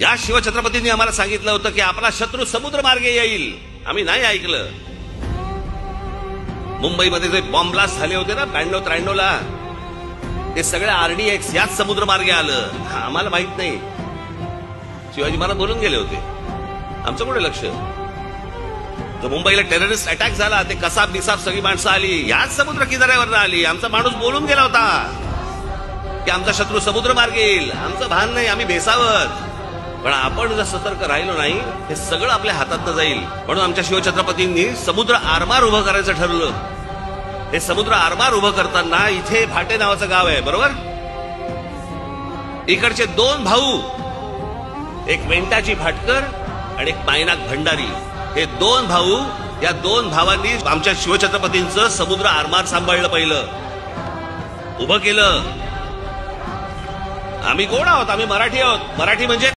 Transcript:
या शिवछत्रपतींनी आम्हाला सांगितलं होतं की आपला शत्रू समुद्र मार्गे येईल. आम्ही नाही ऐकलं. मुंबईमध्ये जे बॉम्ब ब्लास्ट झाले होते ना 92-93 ला, ते सगळं RDX याच समुद्र मार्गे आलं. आम्हाला माहित नाही. शिवाजी महाराज बोलून गेले होते. आमचं कुठे लक्ष. जो मुंबईला टेररिस्ट अटॅक झाला, ते कसाब बिसाब सगळी माणसं आली याच समुद्र किनाऱ्यावर आली. आमचा माणूस बोलून गेला होता की आमचा शत्रू समुद्र मार्गे येईल. आमचं भान नाही, आम्ही बेसावत. पण आपण जर सतर्क राहिलो नाही, हे सगळं आपल्या हातात जाईल. म्हणून आमच्या शिवछत्रपतींनी समुद्र आरमार उभं करायचं ठरवलं. हे समुद्र आरमार उभं करताना इथे भाटे नावाचं गाव आहे, बरोबर. इकडचे 2 भाऊ, एक वेंटाजी भाटकर आणि एक मायनाक भंडारी. हे 2 भाऊ, या 2 भावांनी आमच्या शिवछत्रपतींचं समुद्र आरमार सांभाळलं, पहिलं उभं केलं. आम्ही कोण आहोत? आम्ही मराठी आहोत. मराठी म्हणजे